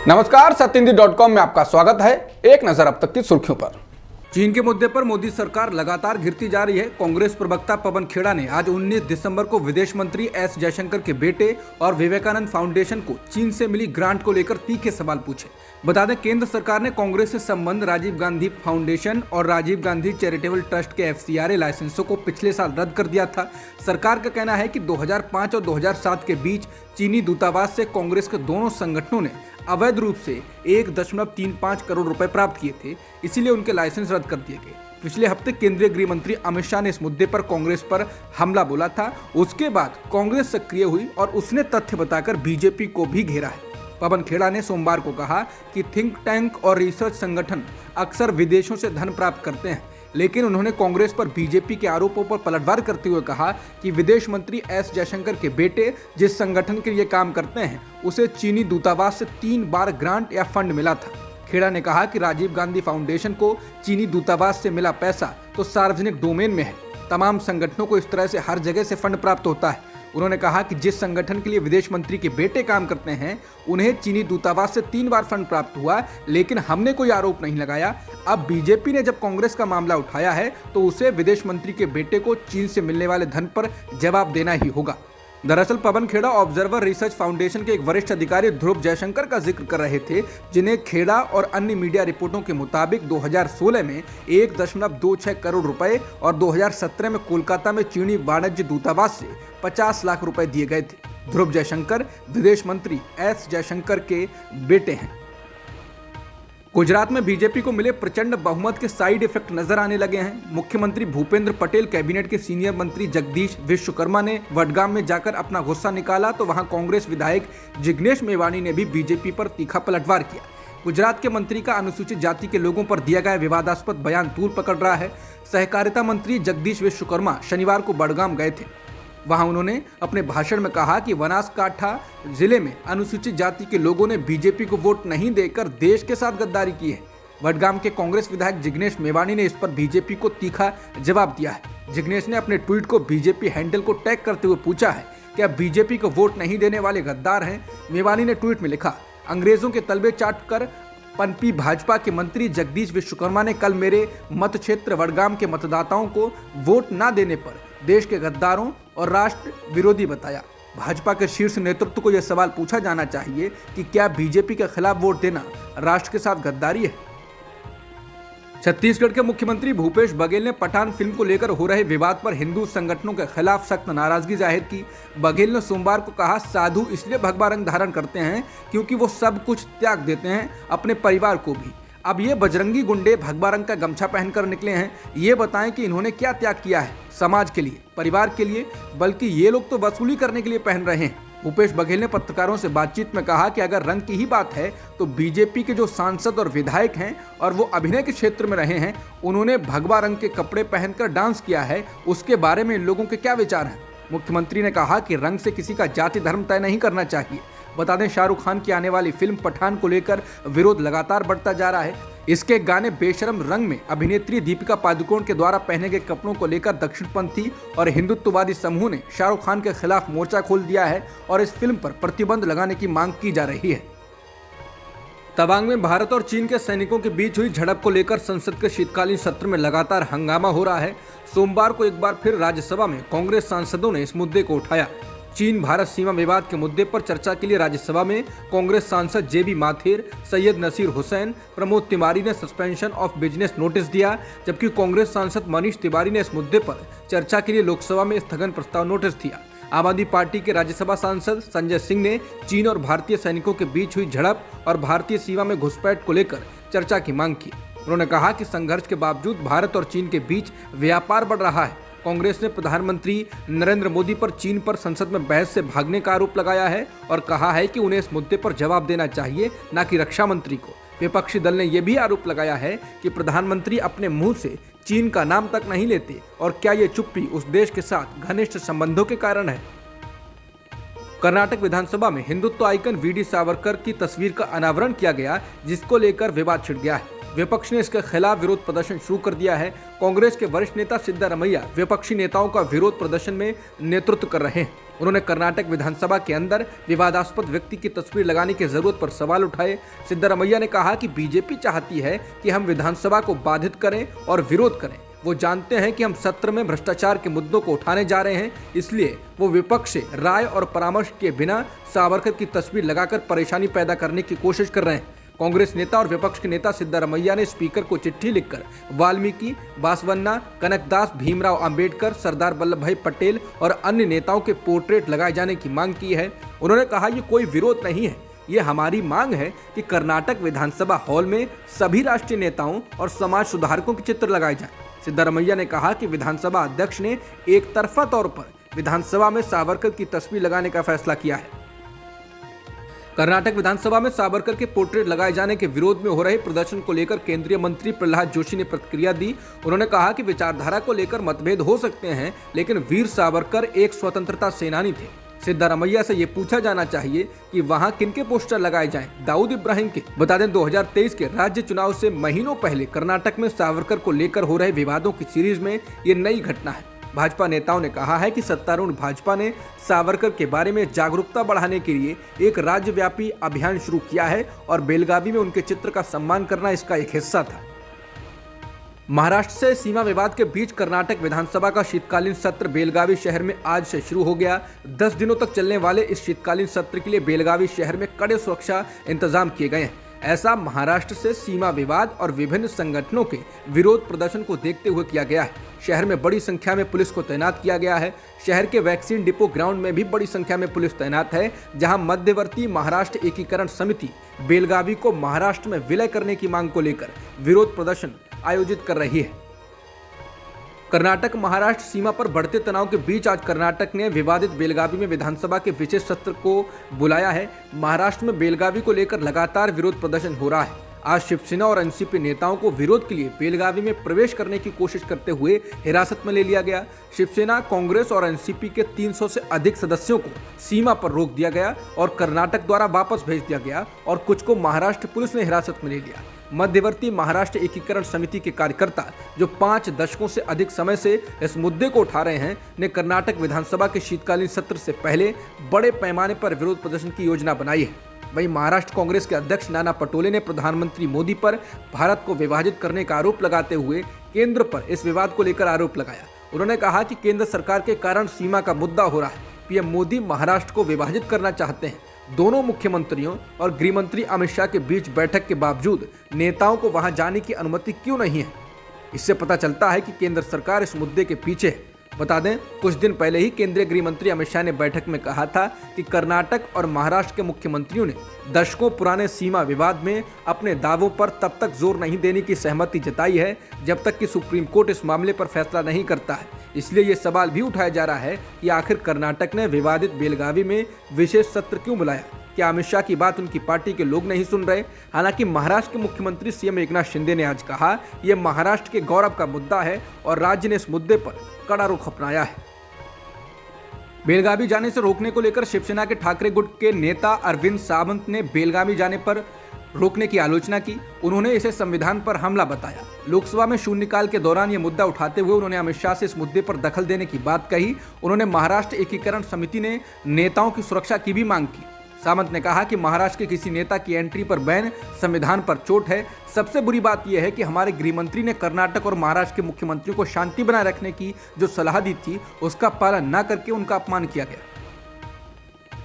नमस्कार, सत्येंद्र.com में आपका स्वागत है। एक नजर अब तक की सुर्खियों पर। चीन के मुद्दे पर मोदी सरकार लगातार घिरती जा रही है। कांग्रेस प्रवक्ता पवन खेड़ा ने आज 19 दिसंबर को विदेश मंत्री एस जयशंकर के बेटे और विवेकानंद फाउंडेशन को चीन से मिली ग्रांट को लेकर तीखे सवाल पूछे। बता दें, केंद्र सरकार ने कांग्रेस से संबंध राजीव गांधी फाउंडेशन और राजीव गांधी चैरिटेबल ट्रस्ट के FCRA लाइसेंसों को पिछले साल रद्द कर दिया था। सरकार का कहना है कि 2005 और 2007 के बीच चीनी दूतावास से कांग्रेस के दोनों संगठनों ने अवैध रूप से 1.35 करोड़ रुपए प्राप्त किए थे, इसीलिए उनके लाइसेंस रद्द कर दिए गए। पिछले हफ्ते केंद्रीय गृह मंत्री अमित शाह ने इस मुद्दे पर कांग्रेस पर हमला बोला था। उसके बाद कांग्रेस सक्रिय हुई और उसने तथ्य बताकर बीजेपी को भी घेरा है। पवन खेड़ा ने सोमवार को कहा कि थिंक टैंक और रिसर्च संगठन अक्सर विदेशों से धन प्राप्त करते हैं, लेकिन उन्होंने कांग्रेस पर बीजेपी के आरोपों पर पलटवार करते हुए कहा कि विदेश मंत्री एस जयशंकर के बेटे जिस संगठन के लिए काम करते हैं उसे चीनी दूतावास से 3 बार ग्रांट या फंड मिला था। खेड़ा ने कहा कि राजीव गांधी फाउंडेशन को चीनी दूतावास से मिला पैसा तो सार्वजनिक डोमेन में है। तमाम संगठनों को इस तरह से हर जगह से फंड प्राप्त होता है। उन्होंने कहा कि जिस संगठन के लिए विदेश मंत्री के बेटे काम करते हैं उन्हें चीनी दूतावास से 3 बार फंड प्राप्त हुआ, लेकिन हमने कोई आरोप नहीं लगाया। अब बीजेपी ने जब कांग्रेस का मामला उठाया है तो उसे विदेश मंत्री के बेटे को चीन से मिलने वाले धन पर जवाब देना ही होगा। दरअसल Pawan Khera observer research foundation के एक वरिष्ठ अधिकारी ध्रुव जयशंकर का जिक्र कर रहे थे, जिन्हें खेड़ा और अन्य मीडिया रिपोर्टों के मुताबिक 2016 में 1.26 करोड़ रुपए और 2017 में कोलकाता में चीनी वाणिज्य दूतावास से 50 लाख रुपए दिए गए थे। ध्रुव जयशंकर विदेश मंत्री एस जयशंकर के बेटे हैं। गुजरात में बीजेपी को मिले प्रचंड बहुमत के साइड इफेक्ट नजर आने लगे हैं। मुख्यमंत्री भूपेंद्र पटेल कैबिनेट के सीनियर मंत्री जगदीश विश्वकर्मा ने वडगाम में जाकर अपना गुस्सा निकाला तो वहां कांग्रेस विधायक जिग्नेश मेवाणी ने भी बीजेपी पर तीखा पलटवार किया। गुजरात के मंत्री का अनुसूचित जाति के लोगों पर दिया गया विवादास्पद बयान तूल पकड़ रहा है। सहकारिता मंत्री जगदीश विश्वकर्मा शनिवार को वडगाम गए थे। वहां उन्होंने अपने भाषण में कहा कि बनासकांठा जिले में अनुसूचित जाति के लोगों ने बीजेपी को वोट नहीं देकर देश के साथ गद्दारी की है। वडगाम के कांग्रेस विधायक जिग्नेश मेवाणी ने इस पर बीजेपी को तीखा जवाब दिया है। जिग्नेश ने अपने ट्वीट को बीजेपी हैंडल को टैग करते हुए पूछा है कि अब बीजेपी को वोट नहीं देने वाले गद्दार हैं। मेवाणी ने ट्वीट में लिखा, अंग्रेजों के तलबे चाट कर पनपी भाजपा के मंत्री जगदीश विश्वकर्मा ने कल मेरे मत क्षेत्र वडगाम के मतदाताओं को वोट न देने पर देश के गद्दारों और राष्ट्र विरोधी बताया। भाजपा के शीर्ष नेतृत्व को यह सवाल पूछा जाना चाहिए कि क्या बीजेपी के खिलाफ वोट देना राष्ट्र के साथ गद्दारी है। छत्तीसगढ़ के मुख्यमंत्री भूपेश बघेल ने पठान फिल्म को लेकर हो रहे विवाद पर हिंदू संगठनों के खिलाफ सख्त नाराजगी जाहिर की। बघेल ने सोमवार को कहा, साधु इसलिए भगवा रंग धारण करते हैं क्योंकि वो सब कुछ त्याग देते हैं, अपने परिवार को भी। अब ये बजरंगी गुंडे भगवा रंग का गमछा पहनकर निकले हैं। ये बताएं कि इन्होंने क्या त्याग किया है समाज के लिए, परिवार के लिए, बल्कि ये लोग तो वसूली करने के लिए पहन रहे हैं। भूपेश बघेल ने पत्रकारों से बातचीत में कहा कि अगर रंग की ही बात है तो बीजेपी के जो सांसद और विधायक हैं और वो अभिनय के क्षेत्र में रहे हैं, उन्होंने भगवा रंग के कपड़े पहनकर डांस किया है, उसके बारे में इन लोगों के क्या विचार हैं। मुख्यमंत्री ने कहा कि रंग से किसी का जाति धर्म तय नहीं करना चाहिए। बता दें, शाहरुख खान की आने वाली फिल्म पठान को लेकर विरोध लगातार बढ़ता जा रहा है। इसके गाने बेशरम रंग में अभिनेत्री दीपिका पादुकोण के द्वारा पहने गए कपड़ों को लेकर दक्षिणपंथी और हिंदुत्ववादी समूह ने शाहरुख खान के खिलाफ मोर्चा खोल दिया है और इस फिल्म पर प्रतिबंध लगाने की मांग की जा रही है। तवांग में भारत और चीन के सैनिकों के बीच हुई झड़प को लेकर संसद के शीतकालीन सत्र में लगातार हंगामा हो रहा है। सोमवार को एक बार फिर राज्यसभा में कांग्रेस सांसदों ने इस मुद्दे को उठाया। चीन भारत सीमा विवाद के मुद्दे पर चर्चा के लिए राज्यसभा में कांग्रेस सांसद JB माथेर, सैयद नसीर हुसैन, प्रमोद तिवारी ने सस्पेंशन ऑफ बिजनेस नोटिस दिया, जबकि कांग्रेस सांसद मनीष तिवारी ने इस मुद्दे पर चर्चा के लिए लोकसभा में स्थगन प्रस्ताव नोटिस दिया। आम आदमी पार्टी के राज्यसभा सांसद संजय सिंह ने चीन और भारतीय सैनिकों के बीच हुई झड़प और भारतीय सीमा में घुसपैठ को लेकर चर्चा की मांग की। उन्होंने कहा कि संघर्ष के बावजूद भारत और चीन के बीच व्यापार बढ़ रहा है। कांग्रेस ने प्रधानमंत्री नरेंद्र मोदी पर चीन पर संसद में बहस से भागने का आरोप लगाया है और कहा है कि उन्हें इस मुद्दे पर जवाब देना चाहिए, न कि रक्षा मंत्री को। विपक्षी दल ने यह भी आरोप लगाया है कि प्रधानमंत्री अपने मुंह से चीन का नाम तक नहीं लेते और क्या ये चुप्पी उस देश के साथ घनिष्ठ संबंधों के कारण है। कर्नाटक विधानसभा में हिंदुत्व आइकन VD सावरकर की तस्वीर का अनावरण किया गया, जिसको लेकर विवाद छिड़ गया है। विपक्ष ने इसके खिलाफ विरोध प्रदर्शन शुरू कर दिया है। कांग्रेस के वरिष्ठ नेता सिद्धारमैया विपक्षी नेताओं का विरोध प्रदर्शन में नेतृत्व कर रहे हैं। उन्होंने कर्नाटक विधानसभा के अंदर विवादास्पद व्यक्ति की तस्वीर लगाने की जरूरत पर सवाल उठाए। सिद्धरामैया ने कहा कि बीजेपी चाहती है कि हम विधानसभा को बाधित करें और विरोध करें। वो जानते हैं कि हम सत्र में भ्रष्टाचार के मुद्दों को उठाने जा रहे हैं, इसलिए वो विपक्ष से राय और परामर्श के बिना सावरकर की तस्वीर लगाकर परेशानी पैदा करने की कोशिश कर रहे हैं। कांग्रेस नेता और विपक्ष के नेता सिद्धरामैया ने स्पीकर को चिट्ठी लिखकर वाल्मीकि, बासवन्ना, कनकदास, भीमराव अंबेडकर, सरदार वल्लभ भाई पटेल और अन्य नेताओं के पोर्ट्रेट लगाए जाने की मांग की है। उन्होंने कहा, ये कोई विरोध नहीं है, ये हमारी मांग है कि कर्नाटक विधानसभा हॉल में सभी राष्ट्रीय नेताओं और समाज सुधारकों के चित्र लगाए जाएं। सिद्धरामैया ने कहा कि विधानसभा अध्यक्ष ने एक तरफा तौर पर विधानसभा में सावरकर की तस्वीर लगाने का फैसला किया है। कर्नाटक विधानसभा में सावरकर के पोर्ट्रेट लगाए जाने के विरोध में हो रहे प्रदर्शन को लेकर केंद्रीय मंत्री प्रहलाद जोशी ने प्रतिक्रिया दी। उन्होंने कहा कि विचारधारा को लेकर मतभेद हो सकते हैं, लेकिन वीर सावरकर एक स्वतंत्रता सेनानी थे। सिद्धरामैया से ये पूछा जाना चाहिए कि वहां किनके पोस्टर लगाए जाएं, दाऊद इब्राहिम के। बता दें, 2023 के राज्य चुनाव से महीनों पहले कर्नाटक में सावरकर को लेकर हो रहे विवादों की सीरीज में ये नई घटना है। भाजपा नेताओं ने कहा है कि सत्तारूढ़ भाजपा ने सावरकर के बारे में जागरूकता बढ़ाने के लिए एक राज्यव्यापी अभियान शुरू किया है और बेलगावी में उनके चित्र का सम्मान करना इसका एक हिस्सा था। महाराष्ट्र से सीमा विवाद के बीच कर्नाटक विधानसभा का शीतकालीन सत्र बेलगावी शहर में आज से शुरू हो गया। 10 दिनों तक चलने वाले इस शीतकालीन सत्र के लिए बेलगावी शहर में कड़े सुरक्षा इंतजाम किए गए हैं। ऐसा महाराष्ट्र से सीमा विवाद और विभिन्न संगठनों के विरोध प्रदर्शन को देखते हुए किया गया है। शहर में बड़ी संख्या में पुलिस को तैनात किया गया है। शहर के वैक्सीन डिपो ग्राउंड में भी बड़ी संख्या में पुलिस तैनात है, जहां मध्यवर्ती महाराष्ट्र एकीकरण समिति बेलगावी को महाराष्ट्र में विलय करने की मांग को लेकर विरोध प्रदर्शन आयोजित कर रही है। कर्नाटक महाराष्ट्र सीमा पर बढ़ते तनाव के बीच आज कर्नाटक ने विवादित बेलगावी में विधानसभा के विशेष सत्र को बुलाया है। महाराष्ट्र में बेलगावी को लेकर लगातार विरोध प्रदर्शन हो रहा है। आज शिवसेना और एनसीपी नेताओं को विरोध के लिए बेलगावी में प्रवेश करने की कोशिश करते हुए हिरासत में ले लिया गया। शिवसेना, कांग्रेस और एनसीपी के 300 से अधिक सदस्यों को सीमा पर रोक दिया गया और कर्नाटक द्वारा वापस भेज दिया गया और कुछ को महाराष्ट्र पुलिस ने हिरासत में ले लिया। मध्यवर्ती महाराष्ट्र एकीकरण समिति के कार्यकर्ता, जो 5 दशकों से अधिक समय से इस मुद्दे को उठा रहे हैं, ने कर्नाटक विधानसभा के शीतकालीन सत्र से पहले बड़े पैमाने पर विरोध प्रदर्शन की योजना बनाई है। वहीं महाराष्ट्र कांग्रेस के अध्यक्ष नाना पटोले ने प्रधानमंत्री मोदी पर भारत को विभाजित करने का आरोप लगाते हुए केंद्र पर इस विवाद को लेकर आरोप लगाया। उन्होंने कहा कि केंद्र सरकार के कारण सीमा का मुद्दा हो रहा है। पीएम मोदी महाराष्ट्र को विभाजित करना चाहते हैं। दोनों मुख्यमंत्रियों और गृह मंत्री अमित शाह के बीच बैठक के बावजूद नेताओं को वहां जाने की अनुमति क्यों नहीं है? इससे पता चलता है कि केंद्र सरकार इस मुद्दे के पीछे है। बता दें, कुछ दिन पहले ही केंद्रीय गृह मंत्री अमित शाह ने बैठक में कहा था कि कर्नाटक और महाराष्ट्र के मुख्यमंत्रियों ने दशकों पुराने सीमा विवाद में अपने दावों पर तब तक जोर नहीं देने की सहमति जताई है जब तक कि सुप्रीम कोर्ट इस मामले पर फैसला नहीं करता है। इसलिए ये सवाल भी उठाया जा रहा है कि आखिर कर्नाटक ने विवादित बेलगावी में विशेष सत्र क्यों बुलाया? क्या अमित शाह की बात उनकी पार्टी के लोग नहीं सुन रहे? हालांकि महाराष्ट्र के मुख्यमंत्री सीएम एकनाथ शिंदे ने आज कहा, यह महाराष्ट्र के गौरव का मुद्दा है और राज्य ने इस मुद्दे पर कड़ा रुख अपनाया है। बेलगावी जाने से रोकने को लेकर शिवसेना के ठाकरे गुट के नेता अरविंद सावंत ने बेलगावी जाने पर रोकने की आलोचना की। उन्होंने इसे संविधान पर हमला बताया। लोकसभा में शून्यकाल के दौरान ये मुद्दा उठाते हुए उन्होंने अमित शाह से इस मुद्दे पर दखल देने की बात कही। उन्होंने महाराष्ट्र एकीकरण समिति ने नेताओं की सुरक्षा की भी मांग की। सावंत ने कहा कि महाराष्ट्र के किसी नेता की एंट्री पर बैन संविधान पर चोट है। सबसे बुरी बात यह है कि हमारे गृह मंत्री ने कर्नाटक और महाराष्ट्र के मुख्यमंत्रियों को शांति बनाए रखने की जो सलाह दी थी, उसका पालन न करके उनका अपमान किया गया।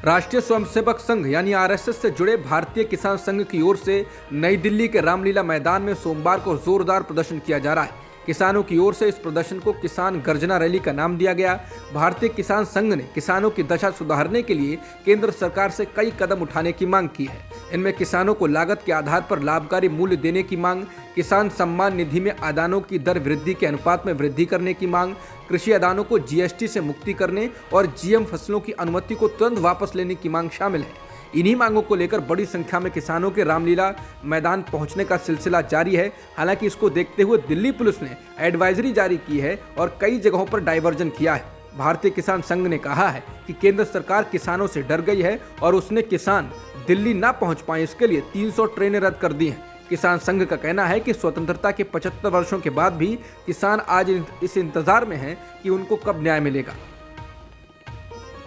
राष्ट्रीय स्वयंसेवक संघ यानी आरएसएस से जुड़े भारतीय किसान संघ की ओर से नई दिल्ली के रामलीला मैदान में सोमवार को जोरदार प्रदर्शन किया जा रहा है। किसानों की ओर से इस प्रदर्शन को किसान गर्जना रैली का नाम दिया गया। भारतीय किसान संघ ने किसानों की दशा सुधारने के लिए केंद्र सरकार से कई कदम उठाने की मांग की है। इनमें किसानों को लागत के आधार पर लाभकारी मूल्य देने की मांग, किसान सम्मान निधि में आदानों की दर वृद्धि के अनुपात में वृद्धि करने की मांग, कृषि आदानों को जीएसटी से मुक्ति करने और जीएम फसलों की अनुमति को तुरंत वापस लेने की मांग शामिल है। इन्हीं मांगों को लेकर बड़ी संख्या में किसानों के रामलीला मैदान पहुंचने का सिलसिला जारी है। हालांकि इसको देखते हुए दिल्ली पुलिस ने एडवाइजरी जारी की है और कई जगहों पर डायवर्जन किया है। भारतीय किसान संघ ने कहा है कि केंद्र सरकार किसानों से डर गई है और उसने किसान दिल्ली ना पहुंच पाए इसके लिए 300 ट्रेनें रद्द कर दी हैं। किसान संघ का कहना है कि स्वतंत्रता के 75 वर्षों के बाद भी किसान आज इस इंतजार में हैं कि उनको कब न्याय मिलेगा।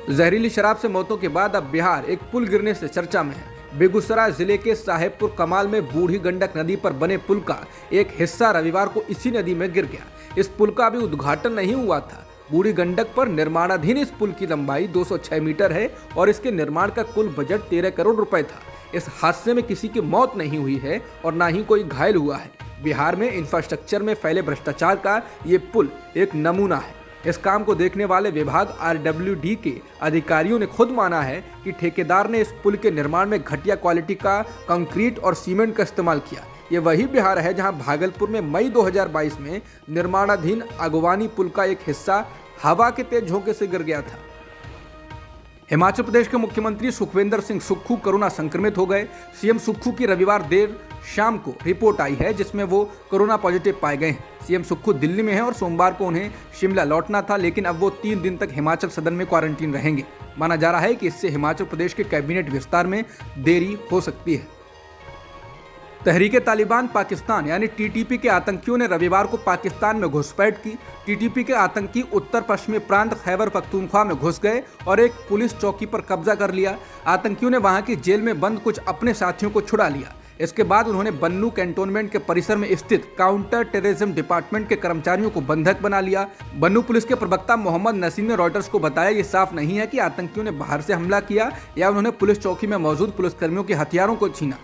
जहरीली शराब से मौतों के बाद अब बिहार एक पुल गिरने से चर्चा में है। बेगूसराय जिले के साहेबपुर कमाल में बूढ़ी गंडक नदी पर बने पुल का एक हिस्सा रविवार को इसी नदी में गिर गया। इस पुल का अभी उद्घाटन नहीं हुआ था। बूढ़ी गंडक पर निर्माणाधीन इस पुल की लंबाई 206 मीटर है और इसके निर्माण का कुल बजट 13 करोड़ रुपए था। इस हादसे में किसी की मौत नहीं हुई है और न ही कोई घायल हुआ है। बिहार में इंफ्रास्ट्रक्चर में फैले भ्रष्टाचार का ये पुल एक नमूना है। इस काम को देखने वाले विभाग RWD के अधिकारियों ने खुद माना है कि ठेकेदार ने इस पुल के निर्माण में घटिया क्वालिटी का कंक्रीट और सीमेंट का इस्तेमाल किया। ये वही बिहार है जहां भागलपुर में मई 2022 में निर्माणाधीन अगवानी पुल का एक हिस्सा हवा के तेज झोंके से गिर गया था। हिमाचल प्रदेश के मुख्यमंत्री सुखविंदर सिंह सुक्खू कोरोना संक्रमित हो गए। सीएम सुक्खू की रविवार देर शाम को रिपोर्ट आई है जिसमें वो कोरोना पॉजिटिव पाए गए हैं। सीएम सुक्खू दिल्ली में हैं और सोमवार को उन्हें शिमला लौटना था, लेकिन अब वो 3 दिन तक हिमाचल सदन में क्वारंटीन रहेंगे। माना जा रहा है कि इससे हिमाचल प्रदेश के कैबिनेट विस्तार में देरी हो सकती है। तहरीके तालिबान पाकिस्तान यानी TTP के आतंकियों ने रविवार को पाकिस्तान में घुसपैठ की। TTP के आतंकी उत्तर पश्चिमी प्रांत खैबर पख्तूनख्वा में घुस गए और एक पुलिस चौकी पर कब्जा कर लिया। आतंकियों ने वहां की जेल में बंद कुछ अपने साथियों को छुड़ा लिया। इसके बाद उन्होंने बन्नू कैंटोनमेंट के परिसर में स्थित काउंटर टेररिज्म डिपार्टमेंट के कर्मचारियों को बंधक बना लिया। बन्नू पुलिस के प्रवक्ता मोहम्मद नसीम ने रॉयटर्स को बताया ये साफ नहीं है कि आतंकियों ने बाहर से हमला किया या उन्होंने पुलिस चौकी में मौजूद पुलिसकर्मियों के हथियारों को छीना।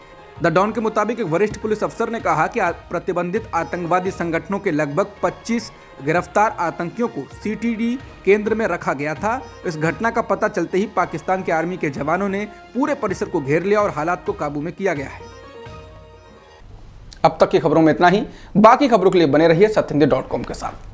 द डॉन के मुताबिक एक वरिष्ठ पुलिस अफसर ने कहा कि प्रतिबंधित आतंकवादी संगठनों के लगभग 25 गिरफ्तार आतंकियों को CTD केंद्र में रखा गया था। इस घटना का पता चलते ही पाकिस्तान के आर्मी के जवानों ने पूरे परिसर को घेर लिया और हालात को काबू में किया गया है। अब तक की खबरों में इतना ही। बाकी खबरों के लिए बने रहिए सत्येंद्र.com के साथ।